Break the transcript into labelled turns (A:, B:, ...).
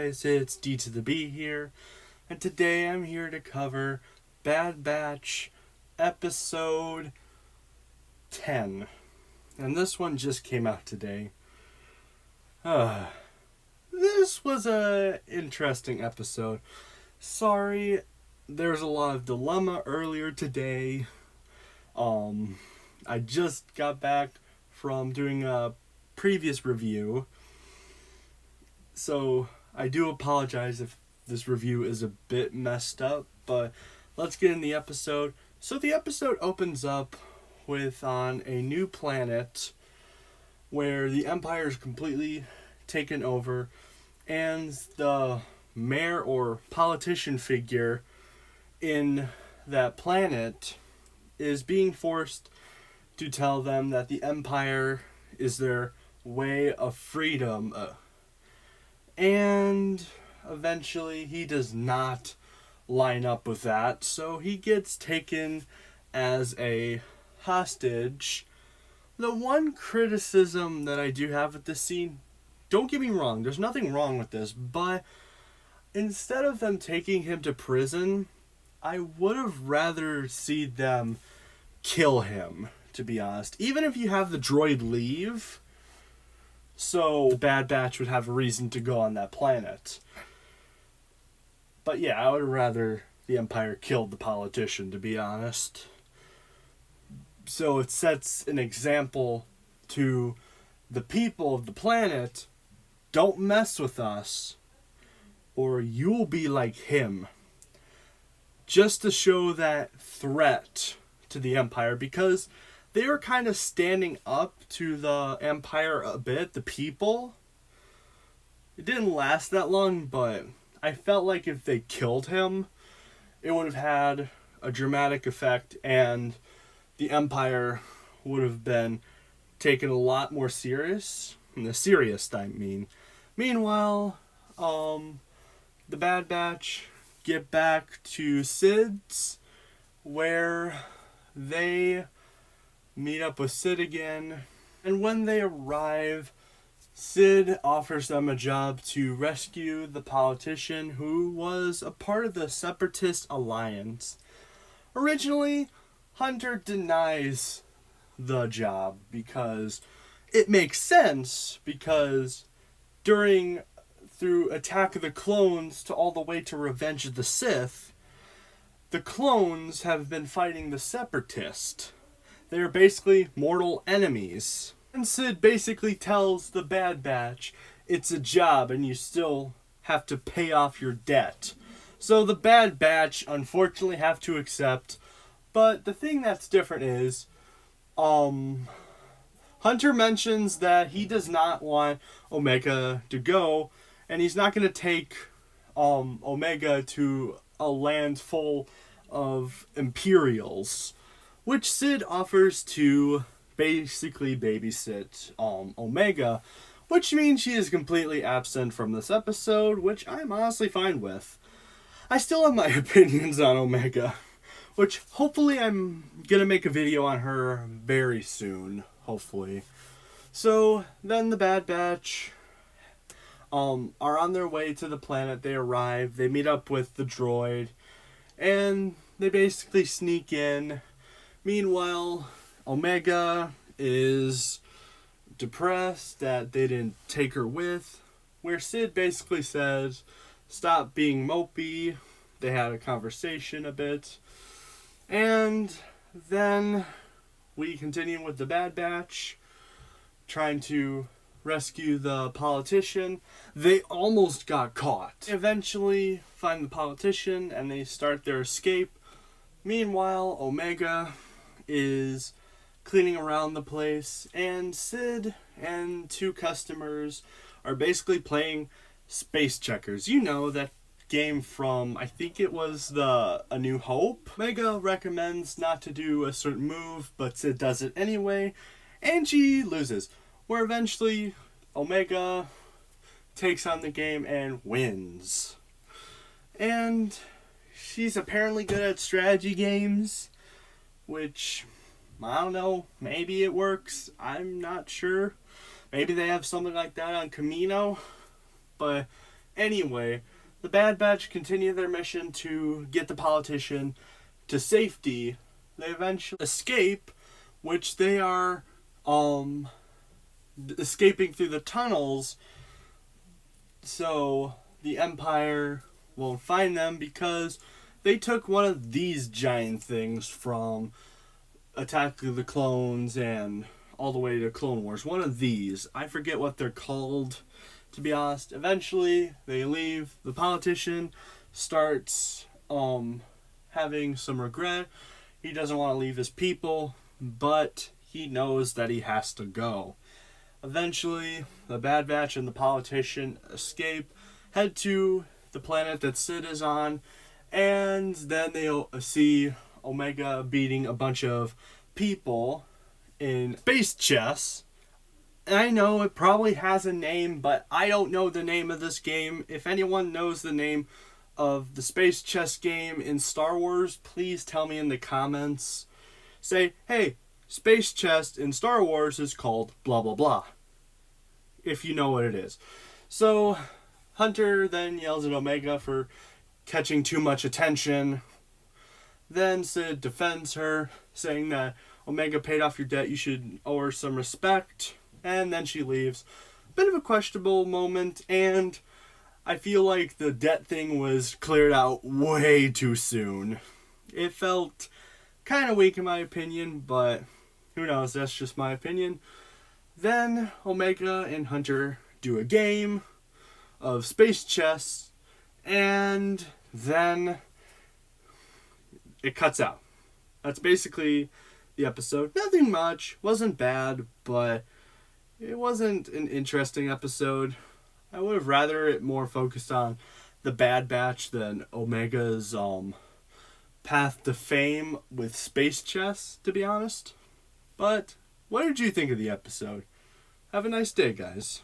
A: guys, it's D to the B here, and today I'm here to cover Bad Batch episode 10. And this one just came out today. This was a interesting episode. Sorry, there's a lot of dilemma earlier today. I just got back from doing a previous review, so I do apologize if this review is a bit messed up, but let's get in the episode. So the episode opens up with on a new planet where the Empire is completely taken over, and the mayor or politician figure in that planet is being forced to tell them that the Empire is their way of freedom. And eventually he does not line up with that, so he gets taken as a hostage. The one criticism that I do have with this scene, don't get me wrong, there's nothing wrong with this, but instead of them taking him to prison, I would have rather seen them kill him, to be honest. Even if you have the droid leave, so the Bad Batch would have a reason to go on that planet. But yeah, I would rather the Empire killed the politician, to be honest. So it sets an example to the people of the planet: don't mess with us, or you'll be like him. Just to show that threat to the Empire, because they were kind of standing up to the Empire a bit, the people. It didn't last that long, but I felt like if they killed him, it would have had a dramatic effect, and the Empire would have been taken a lot more serious. I mean. Meanwhile, the Bad Batch get back to Sid's, where they meet up with Sid again, and when they arrive, Sid offers them a job to rescue the politician who was a part of the Separatist Alliance. Originally, Hunter denies the job because it makes sense, because through Attack of the Clones to all the way to Revenge of the Sith, the clones have been fighting the Separatists. They are basically mortal enemies. And Sid basically tells the Bad Batch it's a job and you still have to pay off your debt. So the Bad Batch unfortunately have to accept. But the thing that's different is, Hunter mentions that he does not want Omega to go, and he's not going to take Omega to a land full of Imperials, which Sid offers to basically babysit Omega, which means she is completely absent from this episode, which I'm honestly fine with. I still have my opinions on Omega, which hopefully I'm going to make a video on her very soon, hopefully. So then the Bad Batch are on their way to the planet. They arrive, they meet up with the droid, and they basically sneak in. Meanwhile, Omega is depressed that they didn't take her with, where Sid basically says, stop being mopey. They had a conversation a bit. And then we continue with the Bad Batch trying to rescue the politician. They almost got caught. They eventually find the politician and they start their escape. Meanwhile, Omega is cleaning around the place, and Sid and two customers are basically playing space checkers. You know, that game from, I think it was A New Hope. Omega recommends not to do a certain move, but Sid does it anyway, and she loses. Where eventually Omega takes on the game and wins. And she's apparently good at strategy games, which, I don't know, maybe it works. I'm not sure. Maybe they have something like that on Kamino. But Anyway, the Bad Batch continue their mission to get the politician to safety. They eventually escape, which they are escaping through the tunnels, so the Empire won't find them because they took one of these giant things from Attack of the Clones and all the way to Clone Wars. One of these. I forget what they're called, to be honest. Eventually, they leave. The politician starts having some regret. He doesn't want to leave his people, but he knows that he has to go. Eventually, the Bad Batch and the politician escape, head to the planet that Sid is on, and then they'll see Omega beating a bunch of people in space chess. And I know it probably has a name, but I don't know the name of this game. If anyone knows the name of the space chess game in Star Wars, please tell me in the comments. Say, hey, space chess in Star Wars is called blah blah blah, if you know what it is. So Hunter then yells at Omega for catching too much attention. Then Sid defends her, saying that Omega paid off your debt, you should owe her some respect. And then she leaves. Bit of a questionable moment, and I feel like the debt thing was cleared out way too soon. It felt kind of weak in my opinion, but who knows, that's just my opinion. Then Omega and Hunter do a game of space chess, and then it cuts out. That's basically the episode. Nothing much, wasn't bad, but it wasn't an interesting episode. I would have rather it more focused on the Bad Batch than Omega's path to fame with space chess, to be honest. But what did you think of the episode? Have a nice day, guys.